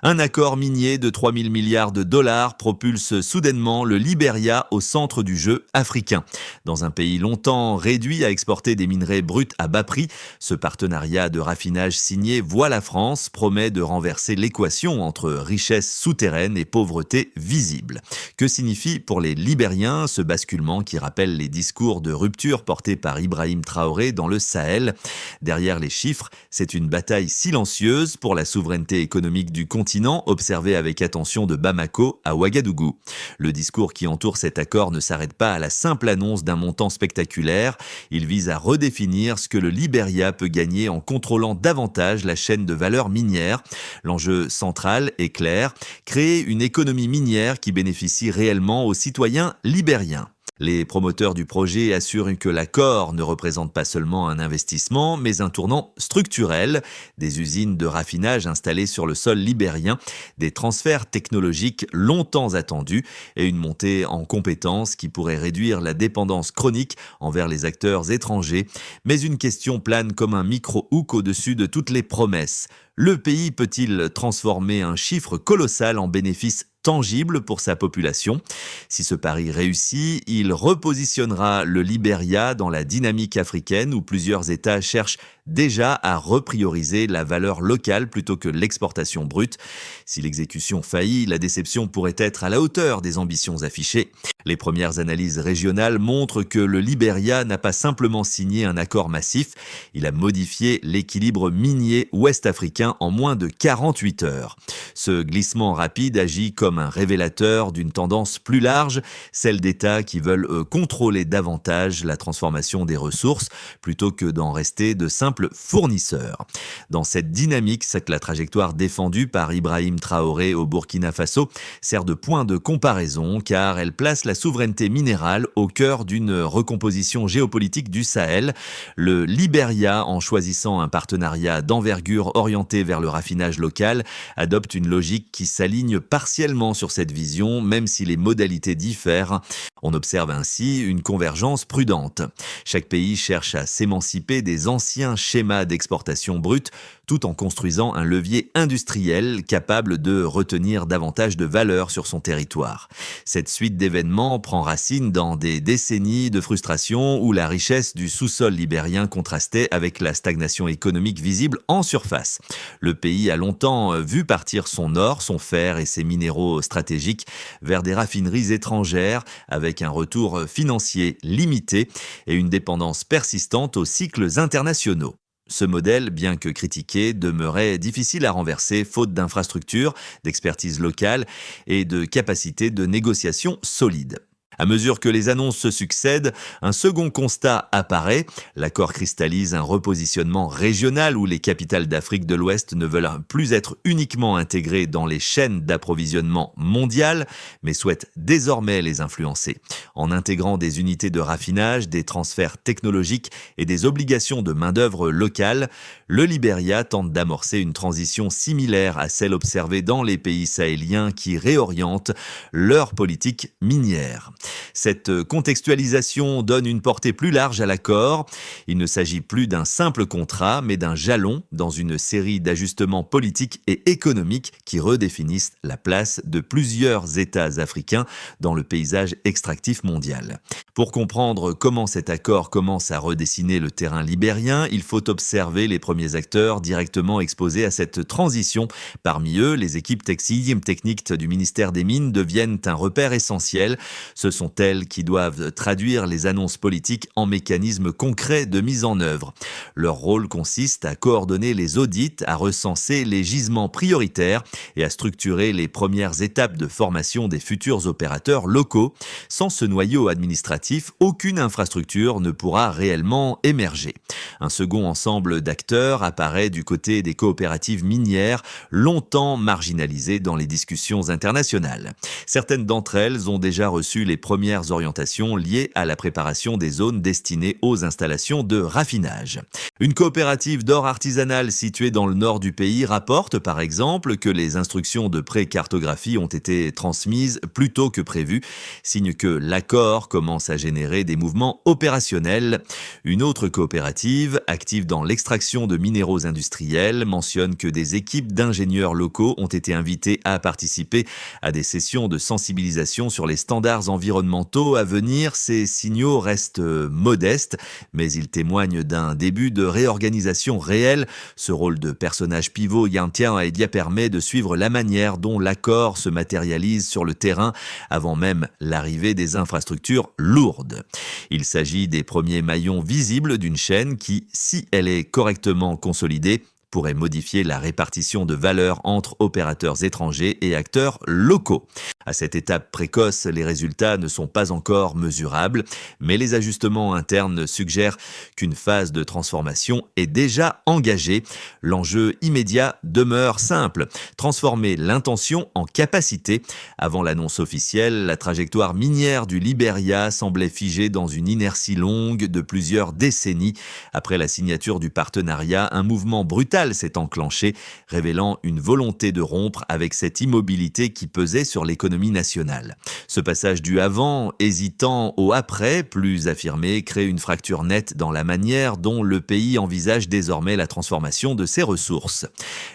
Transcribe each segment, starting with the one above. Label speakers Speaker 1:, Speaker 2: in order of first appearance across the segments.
Speaker 1: Un accord minier de 3000 milliards de dollars propulse soudainement le Libéria au centre du jeu africain. Dans un pays longtemps réduit à exporter des minerais bruts à bas prix, ce partenariat de raffinage signé voit la France promet de renverser l'équation entre richesse souterraine et pauvreté visible. Que signifie pour les Libériens ce basculement qui rappelle les discours de rupture portés par Ibrahim Traoré dans le Sahel? Derrière les chiffres, c'est une bataille silencieuse pour la souveraineté économique du continent, observé avec attention de Bamako à Ouagadougou. Le discours qui entoure cet accord ne s'arrête pas à la simple annonce d'un montant spectaculaire. Il vise à redéfinir ce que le Libéria peut gagner en contrôlant davantage la chaîne de valeur minière. L'enjeu central est clair, créer une économie minière qui bénéficie réellement aux citoyens libériens. Les promoteurs du projet assurent que l'accord ne représente pas seulement un investissement, mais un tournant structurel. Des usines de raffinage installées sur le sol libérien, des transferts technologiques longtemps attendus et une montée en compétences qui pourrait réduire la dépendance chronique envers les acteurs étrangers. Mais une question plane comme un micro-hook au-dessus de toutes les promesses. Le pays peut-il transformer un chiffre colossal en bénéfice tangible pour sa population? Si ce pari réussit, il repositionnera le Libéria dans la dynamique africaine où plusieurs États cherchent déjà à reprioriser la valeur locale plutôt que l'exportation brute. Si l'exécution faillit, la déception pourrait être à la hauteur des ambitions affichées. Les premières analyses régionales montrent que le Libéria n'a pas simplement signé un accord massif, il a modifié l'équilibre minier ouest-africain en moins de 48 heures. Ce glissement rapide agit comme un révélateur d'une tendance plus large, celle d'États qui veulent contrôler davantage la transformation des ressources plutôt que d'en rester de simples fournisseurs. Dans cette dynamique, c'est que la trajectoire défendue par Ibrahim Traoré au Burkina Faso sert de point de comparaison car elle place la souveraineté minérale au cœur d'une recomposition géopolitique du Sahel. Le Libéria, en choisissant un partenariat d'envergure orienté vers le raffinage local, adopte une logique qui s'aligne partiellement sur cette vision, même si les modalités diffèrent. On observe ainsi une convergence prudente. Chaque pays cherche à s'émanciper des anciens schémas d'exportation brute, tout en construisant un levier industriel capable de retenir davantage de valeur sur son territoire. Cette suite d'événements prend racine dans des décennies de frustration où la richesse du sous-sol libérien contrastait avec la stagnation économique visible en surface. Le pays a longtemps vu partir son or, son fer et ses minéraux stratégiques vers des raffineries étrangères avec un retour financier limité et une dépendance persistante aux cycles internationaux. Ce modèle, bien que critiqué, demeurait difficile à renverser faute d'infrastructures, d'expertise locale et de capacités de négociation solides. À mesure que les annonces se succèdent, un second constat apparaît. L'accord cristallise un repositionnement régional où les capitales d'Afrique de l'Ouest ne veulent plus être uniquement intégrées dans les chaînes d'approvisionnement mondiales, mais souhaitent désormais les influencer. En intégrant des unités de raffinage, des transferts technologiques et des obligations de main-d'œuvre locale, le Libéria tente d'amorcer une transition similaire à celle observée dans les pays sahéliens qui réorientent leur politique minière. Cette contextualisation donne une portée plus large à l'accord. Il ne s'agit plus d'un simple contrat, mais d'un jalon dans une série d'ajustements politiques et économiques qui redéfinissent la place de plusieurs États africains dans le paysage extractif mondial. Pour comprendre comment cet accord commence à redessiner le terrain libérien, il faut observer les premiers acteurs directement exposés à cette transition. Parmi eux, les équipes techniques du ministère des Mines deviennent un repère essentiel. Ce sont elles qui doivent traduire les annonces politiques en mécanismes concrets de mise en œuvre. Leur rôle consiste à coordonner les audits, à recenser les gisements prioritaires et à structurer les premières étapes de formation des futurs opérateurs locaux. Sans ce noyau administratif, aucune infrastructure ne pourra réellement émerger. Un second ensemble d'acteurs apparaît du côté des coopératives minières, longtemps marginalisées dans les discussions internationales. Certaines d'entre elles ont déjà reçu les premières orientations liées à la préparation des zones destinées aux installations de raffinage. Une coopérative d'or artisanal située dans le nord du pays rapporte par exemple que les instructions de pré-cartographie ont été transmises plus tôt que prévu, signe que l'accord commence commence à générer des mouvements opérationnels. Une autre coopérative, active dans l'extraction de minéraux industriels, mentionne que des équipes d'ingénieurs locaux ont été invitées à participer à des sessions de sensibilisation sur les standards environnementaux à venir. Ces signaux restent modestes, mais ils témoignent d'un début de réorganisation réelle. Ce rôle de personnage pivot Yantian Aedia permet de suivre la manière dont l'accord se matérialise sur le terrain avant même l'arrivée des infrastructures lourdes. Il s'agit des premiers maillons visibles d'une chaîne qui, si elle est correctement consolidée, pourrait modifier la répartition de valeur entre opérateurs étrangers et acteurs locaux. À cette étape précoce, les résultats ne sont pas encore mesurables, mais les ajustements internes suggèrent qu'une phase de transformation est déjà engagée. L'enjeu immédiat demeure simple: transformer l'intention en capacité. Avant l'annonce officielle, la trajectoire minière du Libéria semblait figée dans une inertie longue de plusieurs décennies. Après la signature du partenariat, un mouvement brutal s'est enclenché, révélant une volonté de rompre avec cette immobilité qui pesait sur l'économie nationale. Ce passage du avant, hésitant au après, plus affirmé, crée une fracture nette dans la manière dont le pays envisage désormais la transformation de ses ressources.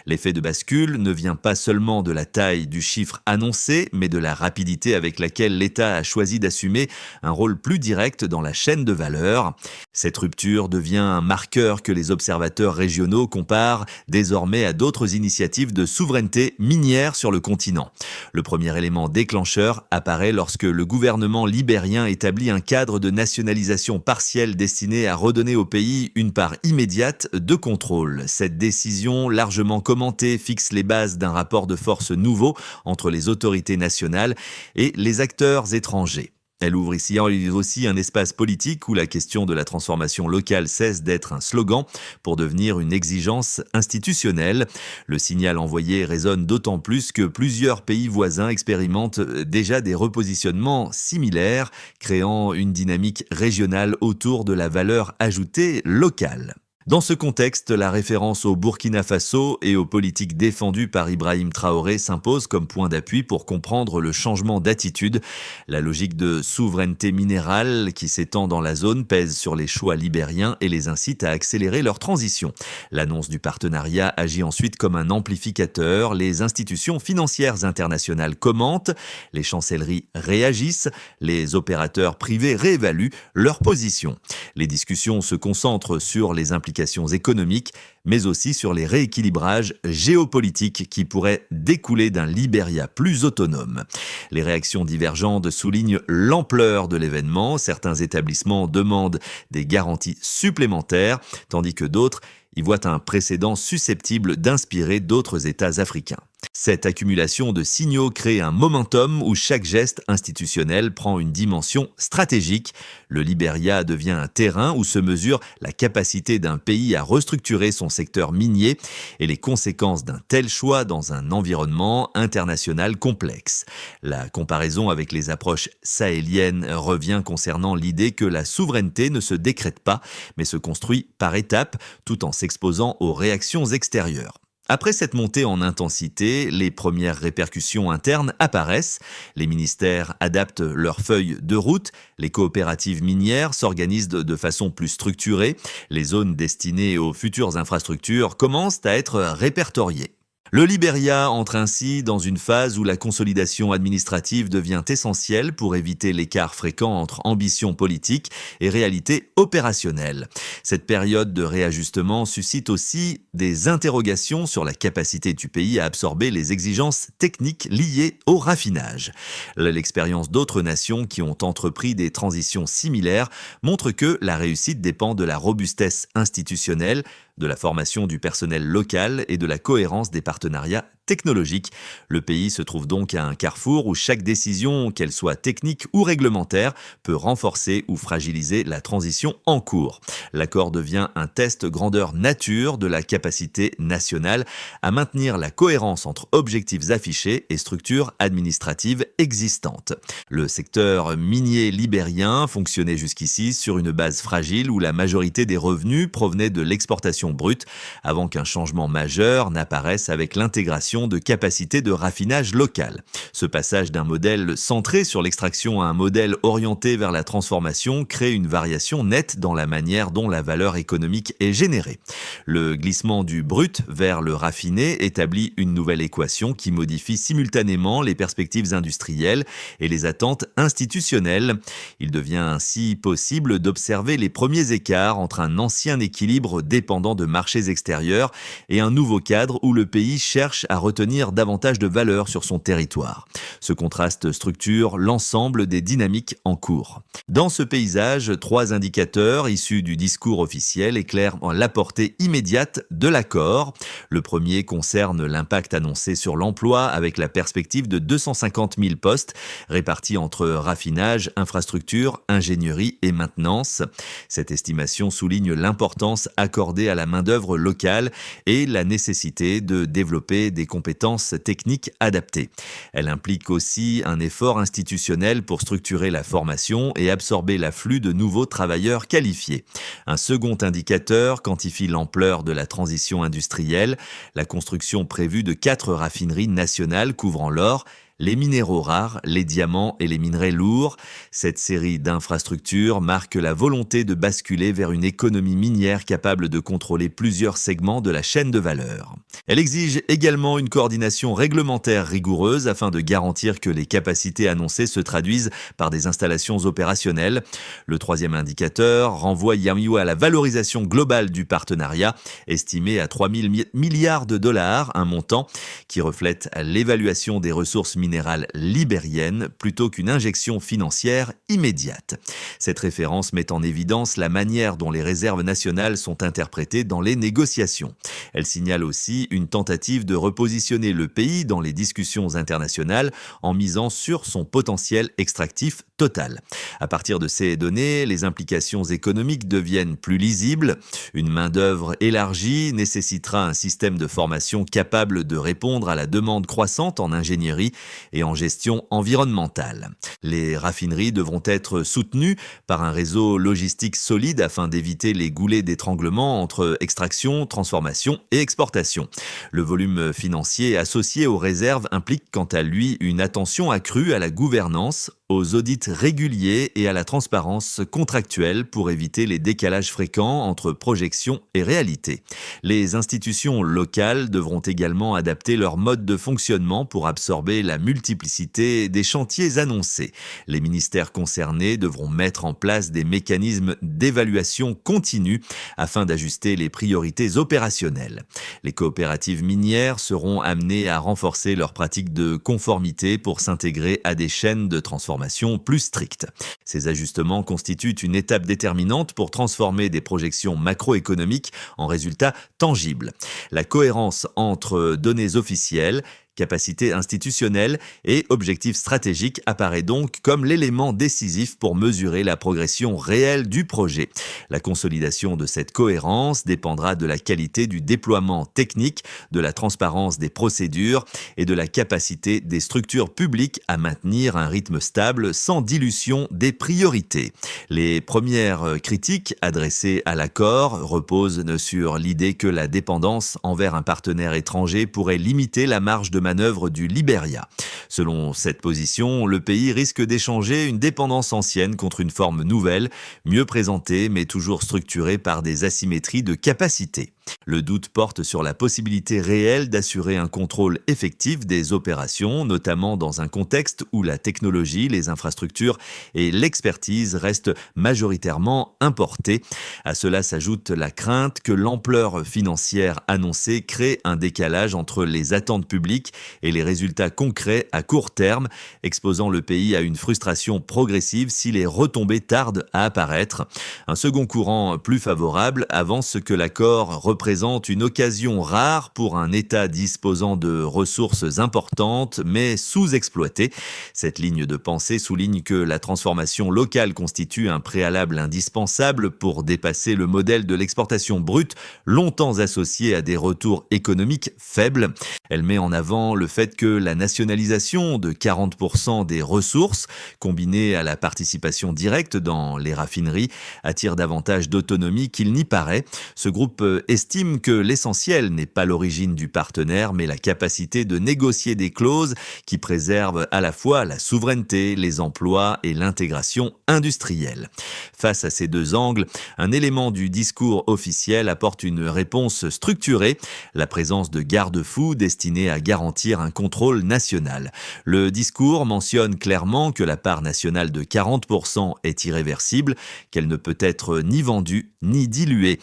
Speaker 1: L'effet de bascule ne vient pas seulement de la taille du chiffre annoncé, mais de la rapidité avec laquelle l'État a choisi d'assumer un rôle plus direct dans la chaîne de valeur. Cette rupture devient un marqueur que les observateurs régionaux comparent désormais à d'autres initiatives de souveraineté minière sur le continent. Le premier élément déclencheur apparaît lorsque le gouvernement libérien établit un cadre de nationalisation partielle destiné à redonner au pays une part immédiate de contrôle. Cette décision, largement commentée, fixe les bases d'un rapport de force nouveau entre les autorités nationales et les acteurs étrangers. Elle ouvre ici aussi un espace politique où la question de la transformation locale cesse d'être un slogan pour devenir une exigence institutionnelle. Le signal envoyé résonne d'autant plus que plusieurs pays voisins expérimentent déjà des repositionnements similaires, créant une dynamique régionale autour de la valeur ajoutée locale. Dans ce contexte, la référence au Burkina Faso et aux politiques défendues par Ibrahim Traoré s'impose comme point d'appui pour comprendre le changement d'attitude. La logique de souveraineté minérale qui s'étend dans la zone pèse sur les choix libériens et les incite à accélérer leur transition. L'annonce du partenariat agit ensuite comme un amplificateur. Les institutions financières internationales commentent, les chancelleries réagissent, les opérateurs privés réévaluent leur position. Les discussions se concentrent sur les implications économiques, mais aussi sur les rééquilibrages géopolitiques qui pourraient découler d'un Libéria plus autonome. Les réactions divergentes soulignent l'ampleur de l'événement. Certains établissements demandent des garanties supplémentaires, tandis que d'autres y voient un précédent susceptible d'inspirer d'autres États africains. Cette accumulation de signaux crée un momentum où chaque geste institutionnel prend une dimension stratégique. Le Libéria devient un terrain où se mesure la capacité d'un pays à restructurer son secteur minier et les conséquences d'un tel choix dans un environnement international complexe. La comparaison avec les approches sahéliennes revient concernant l'idée que la souveraineté ne se décrète pas, mais se construit par étapes, tout en s'exposant aux réactions extérieures. Après cette montée en intensité, les premières répercussions internes apparaissent. Les ministères adaptent leurs feuilles de route, les coopératives minières s'organisent de façon plus structurée, les zones destinées aux futures infrastructures commencent à être répertoriées. Le Libéria entre ainsi dans une phase où la consolidation administrative devient essentielle pour éviter l'écart fréquent entre ambition politique et réalité opérationnelle. Cette période de réajustement suscite aussi des interrogations sur la capacité du pays à absorber les exigences techniques liées au raffinage. L'expérience d'autres nations qui ont entrepris des transitions similaires montre que la réussite dépend de la robustesse institutionnelle, de la formation du personnel local et de la cohérence des partenariats technologiques. Le pays se trouve donc à un carrefour où chaque décision, qu'elle soit technique ou réglementaire, peut renforcer ou fragiliser la transition en cours. L'accord devient un test grandeur nature de la capacité nationale à maintenir la cohérence entre objectifs affichés et structures administratives existantes. Le secteur minier libérien fonctionnait jusqu'ici sur une base fragile où la majorité des revenus provenaient de l'exportation brute, avant qu'un changement majeur n'apparaisse avec l'intégration création de capacités de raffinage locales. Ce passage d'un modèle centré sur l'extraction à un modèle orienté vers la transformation crée une variation nette dans la manière dont la valeur économique est générée. Le glissement du brut vers le raffiné établit une nouvelle équation qui modifie simultanément les perspectives industrielles et les attentes institutionnelles. Il devient ainsi possible d'observer les premiers écarts entre un ancien équilibre dépendant de marchés extérieurs et un nouveau cadre où le pays cherche à retenir davantage de valeur sur son territoire. Ce contraste structure l'ensemble des dynamiques en cours. Dans ce paysage, 3 indicateurs issus du discours officiel éclairent la portée immédiate de l'accord. Le premier concerne l'impact annoncé sur l'emploi avec la perspective de 250 000 postes répartis entre raffinage, infrastructure, ingénierie et maintenance. Cette estimation souligne l'importance accordée à la main-d'œuvre locale et la nécessité de développer des compétences techniques adaptées. Elle implique aussi un effort institutionnel pour structurer la formation et absorber l'afflux de nouveaux travailleurs qualifiés. Un second indicateur quantifie l'ampleur de la transition industrielle, la construction prévue de 4 raffineries nationales couvrant l'or, les minéraux rares, les diamants et les minerais lourds. Cette série d'infrastructures marque la volonté de basculer vers une économie minière capable de contrôler plusieurs segments de la chaîne de valeur. Elle exige également une coordination réglementaire rigoureuse afin de garantir que les capacités annoncées se traduisent par des installations opérationnelles. Le troisième indicateur renvoie à la valorisation globale du partenariat, estimée à 3 000 milliards de dollars, un montant qui reflète l'évaluation des ressources minérales libériennes plutôt qu'une injection financière immédiate. Cette référence met en évidence la manière dont les réserves nationales sont interprétées dans les négociations. Elle signale aussi une tentative de repositionner le pays dans les discussions internationales en misant sur son potentiel extractif total. À partir de ces données, les implications économiques deviennent plus lisibles. Une main-d'œuvre élargie nécessitera un système de formation capable de répondre à la demande croissante en ingénierie et en gestion environnementale. Les raffineries devront être soutenues par un réseau logistique solide afin d'éviter les goulets d'étranglement entre extraction, transformation et exportation. Le volume financier associé aux réserves implique quant à lui une attention accrue à la gouvernance, aux audits réguliers et à la transparence contractuelle pour éviter les décalages fréquents entre projections et réalité. Les institutions locales devront également adapter leur mode de fonctionnement pour absorber la multiplicité des chantiers annoncés. Les ministères concernés devront mettre en place des mécanismes d'évaluation continue afin d'ajuster les priorités opérationnelles. Les coopératives minières seront amenées à renforcer leurs pratiques de conformité pour s'intégrer à des chaînes de transformation plus strictes. Ces ajustements constituent une étape déterminante pour transformer des projections macroéconomiques en résultats tangibles. La cohérence entre données officielles, capacité institutionnelle et objectifs stratégiques apparaît donc comme l'élément décisif pour mesurer la progression réelle du projet. La consolidation de cette cohérence dépendra de la qualité du déploiement technique, de la transparence des procédures et de la capacité des structures publiques à maintenir un rythme stable sans dilution des priorités. Les premières critiques adressées à l'accord reposent sur l'idée que la dépendance envers un partenaire étranger pourrait limiter la marge de manœuvre du Libéria. Selon cette position, le pays risque d'échanger une dépendance ancienne contre une forme nouvelle, mieux présentée mais toujours structurée par des asymétries de capacité. Le doute porte sur la possibilité réelle d'assurer un contrôle effectif des opérations, notamment dans un contexte où la technologie, les infrastructures et l'expertise restent majoritairement importées. À cela s'ajoute la crainte que l'ampleur financière annoncée crée un décalage entre les attentes publiques et les résultats concrets à court terme, exposant le pays à une frustration progressive si les retombées tardent à apparaître. Un second courant plus favorable avance que l'accord représente une occasion rare pour un État disposant de ressources importantes mais sous-exploitées. Cette ligne de pensée souligne que la transformation locale constitue un préalable indispensable pour dépasser le modèle de l'exportation brute, longtemps associé à des retours économiques faibles. Elle met en avant le fait que la nationalisation de 40% des ressources, combinée à la participation directe dans les raffineries, attire davantage d'autonomie qu'il n'y paraît. Ce groupe estime estime que l'essentiel n'est pas l'origine du partenaire, mais la capacité de négocier des clauses qui préservent à la fois la souveraineté, les emplois et l'intégration industrielle. Face à ces deux angles, un élément du discours officiel apporte une réponse structurée, la présence de garde-fous destinés à garantir un contrôle national. Le discours mentionne clairement que la part nationale de 40% est irréversible, qu'elle ne peut être ni vendue ni diluée.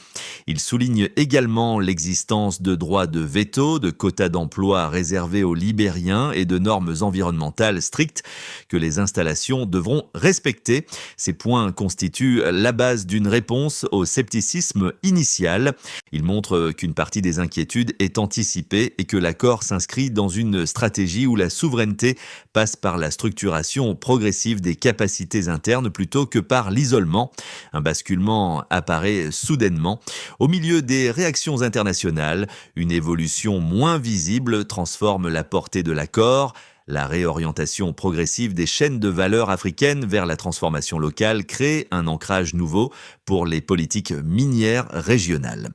Speaker 1: Il souligne également l'existence de droits de veto, de quotas d'emploi réservés aux Libériens et de normes environnementales strictes que les installations devront respecter. Ces points constituent la base d'une réponse au scepticisme initial. Il montre qu'une partie des inquiétudes est anticipée et que l'accord s'inscrit dans une stratégie où la souveraineté passe par la structuration progressive des capacités internes plutôt que par l'isolement. Un basculement apparaît soudainement. Au milieu des réactions internationales, une évolution moins visible transforme la portée de l'accord. La réorientation progressive des chaînes de valeur africaines vers la transformation locale crée un ancrage nouveau pour les politiques minières régionales.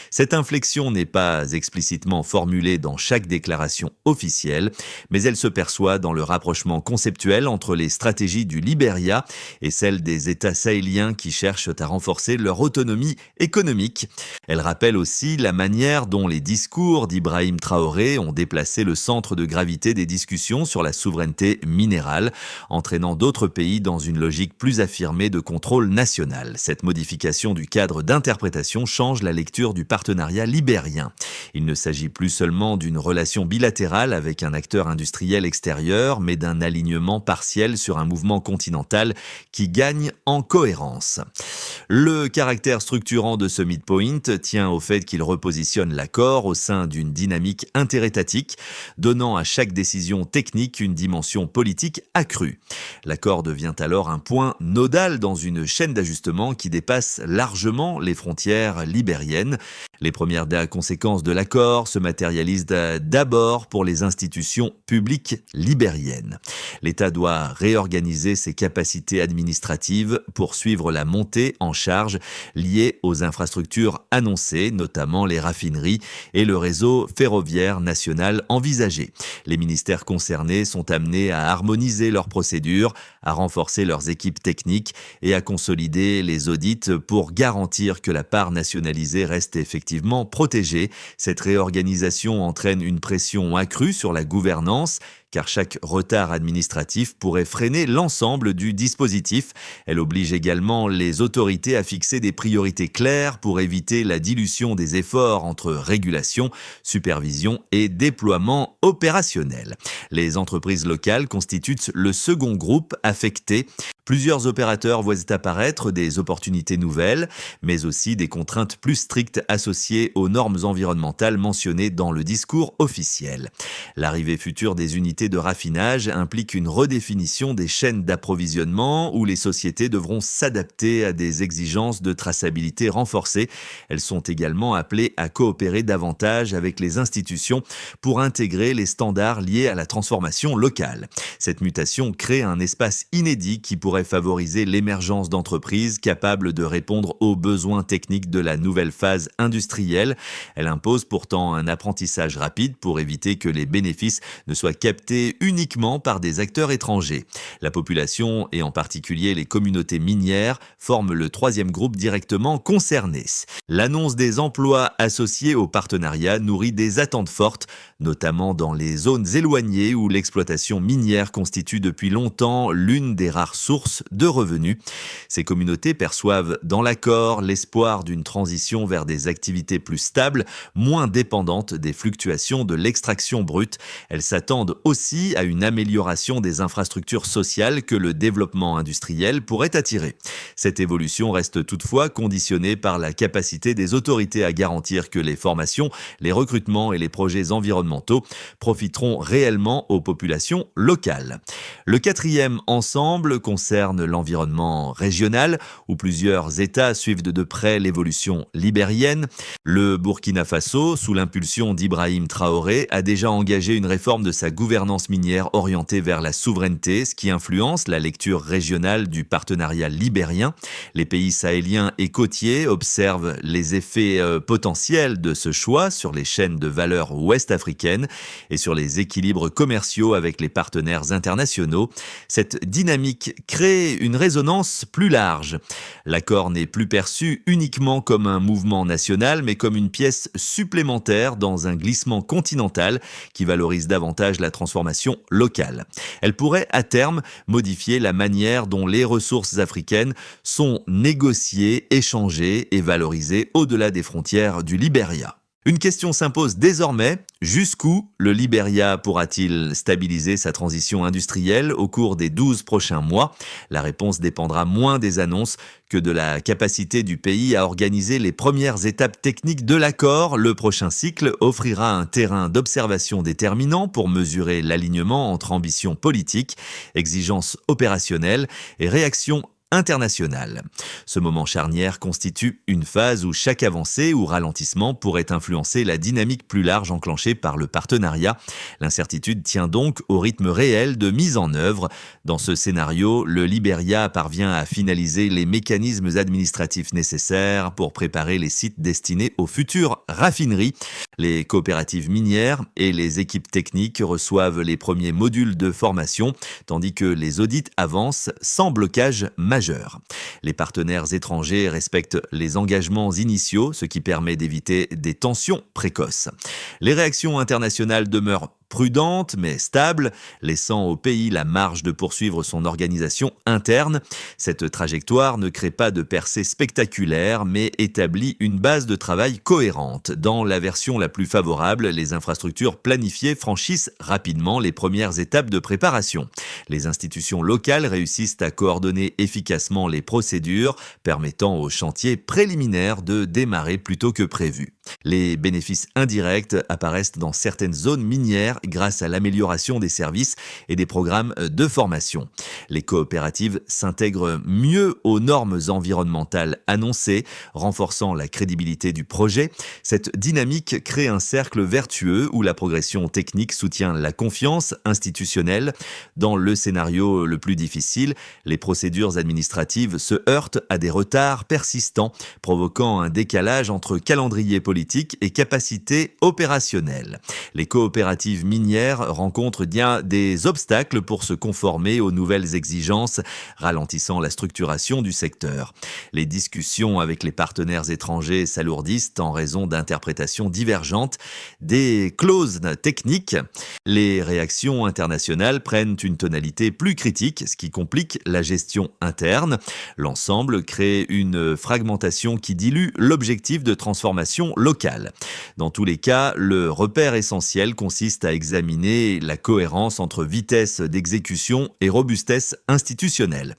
Speaker 1: Cette inflexion n'est pas explicitement formulée dans chaque déclaration officielle, mais elle se perçoit dans le rapprochement conceptuel entre les stratégies du Libéria et celles des États sahéliens qui cherchent à renforcer leur autonomie économique. Elle rappelle aussi la manière dont les discours d'Ibrahim Traoré ont déplacé le centre de gravité des discussions sur la souveraineté minérale, entraînant d'autres pays dans une logique plus affirmée de contrôle national. Cette modification du cadre d'interprétation change la lecture du partenariat libérien. Il ne s'agit plus seulement d'une relation bilatérale avec un acteur industriel extérieur, mais d'un alignement partiel sur un mouvement continental qui gagne en cohérence. Le caractère structurant de ce midpoint tient au fait qu'il repositionne l'accord au sein d'une dynamique interétatique, donnant à chaque décision technique une dimension politique accrue. L'accord devient alors un point nodal dans une chaîne d'ajustement qui dépasse largement les frontières libériennes. Les premières conséquences de l'accord se matérialisent d'abord pour les institutions publiques libériennes. L'État doit réorganiser ses capacités administratives pour suivre la montée en charge liée aux infrastructures annoncées, notamment les raffineries et le réseau ferroviaire national envisagé. Les ministères concernés sont amenés à harmoniser leurs procédures, à renforcer leurs équipes techniques et à consolider les audits pour garantir que la part nationalisée reste effectivement protégée. Cette réorganisation entraîne une pression accrue sur la gouvernance, car chaque retard administratif pourrait freiner l'ensemble du dispositif. Elle oblige également les autorités à fixer des priorités claires pour éviter la dilution des efforts entre régulation, supervision et déploiement opérationnel. Les entreprises locales constituent le second groupe affecté. Plusieurs opérateurs voient apparaître des opportunités nouvelles, mais aussi des contraintes plus strictes associées aux normes environnementales mentionnées dans le discours officiel. L'arrivée future des unités de raffinage implique une redéfinition des chaînes d'approvisionnement où les sociétés devront s'adapter à des exigences de traçabilité renforcées. Elles sont également appelées à coopérer davantage avec les institutions pour intégrer les standards liés à la transformation locale. Cette mutation crée un espace inédit qui pourrait favoriser l'émergence d'entreprises capables de répondre aux besoins techniques de la nouvelle phase industrielle. Elle impose pourtant un apprentissage rapide pour éviter que les bénéfices ne soient captés uniquement par des acteurs étrangers. La population, et en particulier les communautés minières, forment le troisième groupe directement concerné. L'annonce des emplois associés au partenariat nourrit des attentes fortes, notamment dans les zones éloignées où l'exploitation minière constitue depuis longtemps l'une des rares sources de revenus. Ces communautés perçoivent dans l'accord l'espoir d'une transition vers des activités plus stables, moins dépendantes des fluctuations de l'extraction brute. Elles s'attendent aussi à une amélioration des infrastructures sociales que le développement industriel pourrait attirer. Cette évolution reste toutefois conditionnée par la capacité des autorités à garantir que les formations, les recrutements et les projets environnementaux profiteront réellement aux populations locales. Le quatrième ensemble concerne l'environnement régional, où plusieurs États suivent de près l'évolution libérienne. Le Burkina Faso, sous l'impulsion d'Ibrahim Traoré, a déjà engagé une réforme de sa gouvernance gouvernance minière orientée vers la souveraineté, ce qui influence la lecture régionale du partenariat libérien. Les pays sahéliens et côtiers observent les effets potentiels de ce choix sur les chaînes de valeur ouest-africaines et sur les équilibres commerciaux avec les partenaires internationaux. Cette dynamique crée une résonance plus large. L'accord n'est plus perçu uniquement comme un mouvement national, mais comme une pièce supplémentaire dans un glissement continental qui valorise davantage la transformation locale. Elle pourrait, à terme, modifier la manière dont les ressources africaines sont négociées, échangées et valorisées au-delà des frontières du Libéria. Une question s'impose désormais, jusqu'où le Libéria pourra-t-il stabiliser sa transition industrielle au cours des 12 prochains mois ? La réponse dépendra moins des annonces que de la capacité du pays à organiser les premières étapes techniques de l'accord. Le prochain cycle offrira un terrain d'observation déterminant pour mesurer l'alignement entre ambition politique, exigences opérationnelles et réactions internationale. Ce moment charnière constitue une phase où chaque avancée ou ralentissement pourrait influencer la dynamique plus large enclenchée par le partenariat. L'incertitude tient donc au rythme réel de mise en œuvre. Dans ce scénario, le Libéria parvient à finaliser les mécanismes administratifs nécessaires pour préparer les sites destinés aux futures raffineries. Les coopératives minières et les équipes techniques reçoivent les premiers modules de formation, tandis que les audits avancent sans blocage majeur. Les partenaires étrangers respectent les engagements initiaux, ce qui permet d'éviter des tensions précoces. Les réactions internationales demeurent prudente mais stable, laissant au pays la marge de poursuivre son organisation interne. Cette trajectoire ne crée pas de percée spectaculaire, mais établit une base de travail cohérente. Dans la version la plus favorable, les infrastructures planifiées franchissent rapidement les premières étapes de préparation. Les institutions locales réussissent à coordonner efficacement les procédures, permettant aux chantiers préliminaires de démarrer plus tôt que prévu. Les bénéfices indirects apparaissent dans certaines zones minières grâce à l'amélioration des services et des programmes de formation. Les coopératives s'intègrent mieux aux normes environnementales annoncées, renforçant la crédibilité du projet. Cette dynamique crée un cercle vertueux où la progression technique soutient la confiance institutionnelle. Dans le scénario le plus difficile, les procédures administratives se heurtent à des retards persistants, provoquant un décalage entre calendrier politique et capacité opérationnelle. Les coopératives minières rencontrent bien des obstacles pour se conformer aux nouvelles exigences, ralentissant la structuration du secteur. Les discussions avec les partenaires étrangers s'alourdissent en raison d'interprétations divergentes des clauses techniques. Les réactions internationales prennent une tonalité plus critique, ce qui complique la gestion interne. L'ensemble crée une fragmentation qui dilue l'objectif de transformation locale. Dans tous les cas, le repère essentiel consiste à examiner la cohérence entre vitesse d'exécution et robustesse institutionnelle.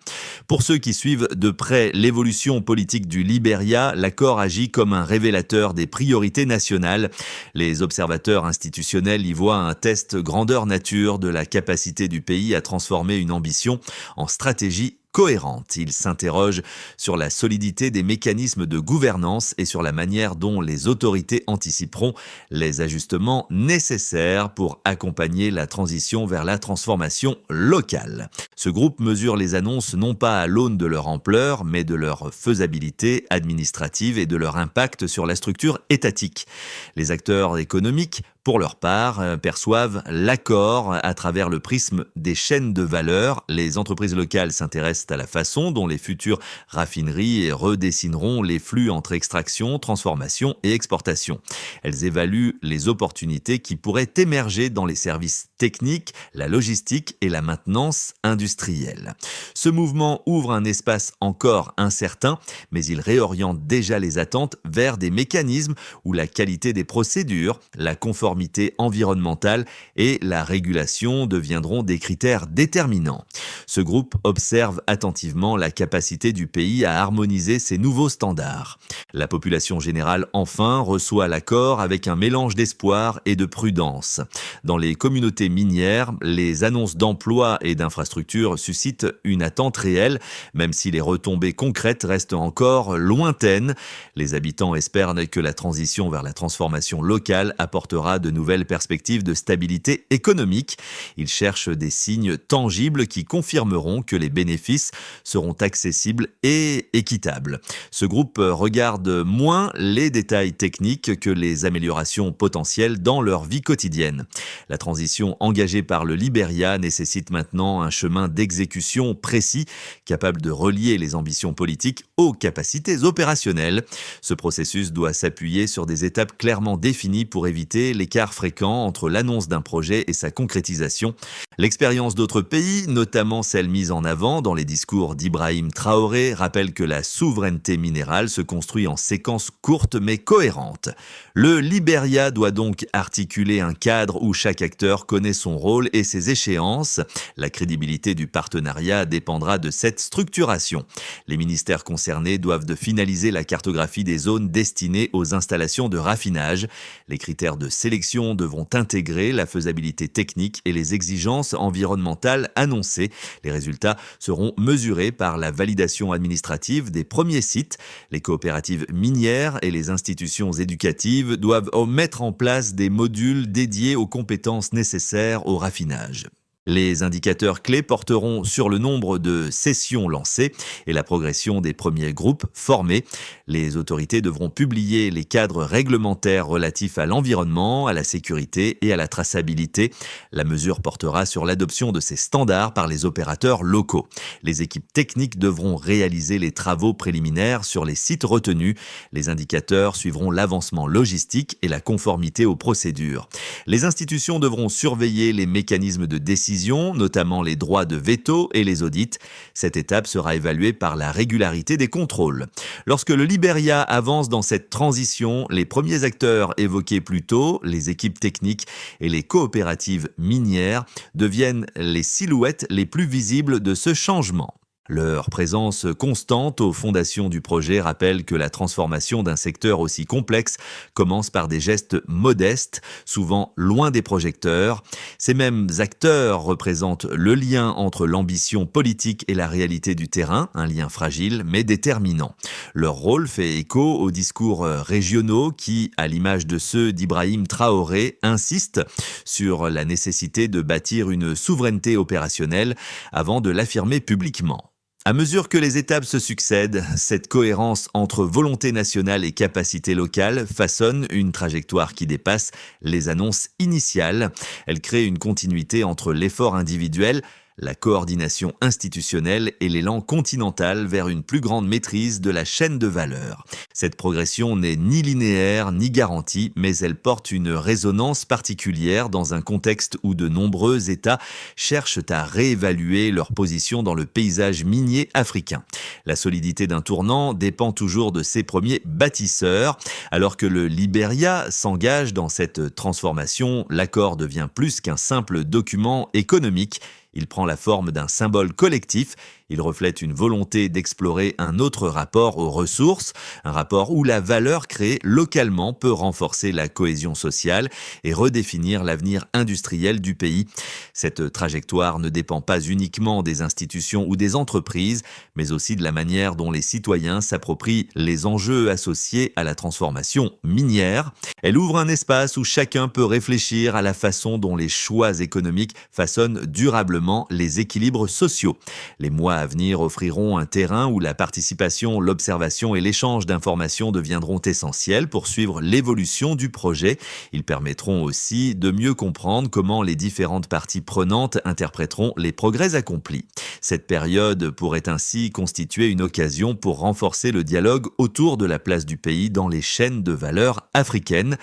Speaker 1: Pour ceux qui suivent de près l'évolution politique du Libéria, l'accord agit comme un révélateur des priorités nationales. Les observateurs institutionnels y voient un test grandeur nature de la capacité du pays à transformer une ambition en stratégie cohérente. Il s'interroge sur la solidité des mécanismes de gouvernance et sur la manière dont les autorités anticiperont les ajustements nécessaires pour accompagner la transition vers la transformation locale. Ce groupe mesure les annonces non pas à l'aune de leur ampleur, mais de leur faisabilité administrative et de leur impact sur la structure étatique. Les acteurs économiques, pour leur part, perçoivent l'accord à travers le prisme des chaînes de valeur. Les entreprises locales s'intéressent à la façon dont les futures raffineries redessineront les flux entre extraction, transformation et exportation. Elles évaluent les opportunités qui pourraient émerger dans les services techniques, la logistique et la maintenance industrielle. Ce mouvement ouvre un espace encore incertain, mais il réoriente déjà les attentes vers des mécanismes où la qualité des procédures, la conformité environnementale et la régulation deviendront des critères déterminants. Ce groupe observe attentivement la capacité du pays à harmoniser ces nouveaux standards. La population générale, enfin, reçoit l'accord avec un mélange d'espoir et de prudence. Dans les communautés minières, les annonces d'emploi et d'infrastructures suscitent une attente réelle, même si les retombées concrètes restent encore lointaines. Les habitants espèrent que la transition vers la transformation locale apportera de nouvelles perspectives de stabilité économique. Il cherche des signes tangibles qui confirmeront que les bénéfices seront accessibles et équitables. Ce groupe regarde moins les détails techniques que les améliorations potentielles dans leur vie quotidienne. La transition engagée par le Libéria nécessite maintenant un chemin d'exécution précis, capable de relier les ambitions politiques aux capacités opérationnelles. Ce processus doit s'appuyer sur des étapes clairement définies pour éviter l'écart fréquent entre l'annonce d'un projet et sa concrétisation. L'expérience d'autres pays, notamment celle mise en avant dans les discours d'Ibrahim Traoré, rappelle que la souveraineté minérale se construit en séquences courtes mais cohérentes. Le Libéria doit donc articuler un cadre où chaque acteur connaît son rôle et ses échéances. La crédibilité du partenariat dépendra de cette structuration. Les ministères concernés doivent finaliser la cartographie des zones destinées aux installations de raffinage. Les critères de sélection devront intégrer la faisabilité technique et les exigences environnementales annoncées. Les résultats seront mesurés par la validation administrative des premiers sites. Les coopératives minières et les institutions éducatives doivent mettre en place des modules dédiés aux compétences nécessaires au raffinage. Les indicateurs clés porteront sur le nombre de sessions lancées et la progression des premiers groupes formés. Les autorités devront publier les cadres réglementaires relatifs à l'environnement, à la sécurité et à la traçabilité. La mesure portera sur l'adoption de ces standards par les opérateurs locaux. Les équipes techniques devront réaliser les travaux préliminaires sur les sites retenus. Les indicateurs suivront l'avancement logistique et la conformité aux procédures. Les institutions devront surveiller les mécanismes de décision, notamment les droits de veto et les audits. Cette étape sera évaluée par la régularité des contrôles. Lorsque le Libéria avance dans cette transition, les premiers acteurs évoqués plus tôt, les équipes techniques et les coopératives minières, deviennent les silhouettes les plus visibles de ce changement. Leur présence constante aux fondations du projet rappelle que la transformation d'un secteur aussi complexe commence par des gestes modestes, souvent loin des projecteurs. Ces mêmes acteurs représentent le lien entre l'ambition politique et la réalité du terrain, un lien fragile mais déterminant. Leur rôle fait écho aux discours régionaux qui, à l'image de ceux d'Ibrahim Traoré, insistent sur la nécessité de bâtir une souveraineté opérationnelle avant de l'affirmer publiquement. À mesure que les étapes se succèdent, cette cohérence entre volonté nationale et capacité locale façonne une trajectoire qui dépasse les annonces initiales. Elle crée une continuité entre l'effort individuel, la coordination institutionnelle et l'élan continental vers une plus grande maîtrise de la chaîne de valeur. Cette progression n'est ni linéaire ni garantie, mais elle porte une résonance particulière dans un contexte où de nombreux États cherchent à réévaluer leur position dans le paysage minier africain. La solidité d'un tournant dépend toujours de ses premiers bâtisseurs. Alors que le Libéria s'engage dans cette transformation, l'accord devient plus qu'un simple document économique. Il prend la forme d'un symbole collectif. Il reflète une volonté d'explorer un autre rapport aux ressources, un rapport où la valeur créée localement peut renforcer la cohésion sociale et redéfinir l'avenir industriel du pays. Cette trajectoire ne dépend pas uniquement des institutions ou des entreprises, mais aussi de la manière dont les citoyens s'approprient les enjeux associés à la transformation minière. Elle ouvre un espace où chacun peut réfléchir à la façon dont les choix économiques façonnent durablement les équilibres sociaux. Les mois à venir offriront un terrain où la participation, l'observation et l'échange d'informations deviendront essentiels pour suivre l'évolution du projet. Ils permettront aussi de mieux comprendre comment les différentes parties prenantes interpréteront les progrès accomplis. Cette période pourrait ainsi constituer une occasion pour renforcer le dialogue autour de la place du pays dans les chaînes de valeur africaines.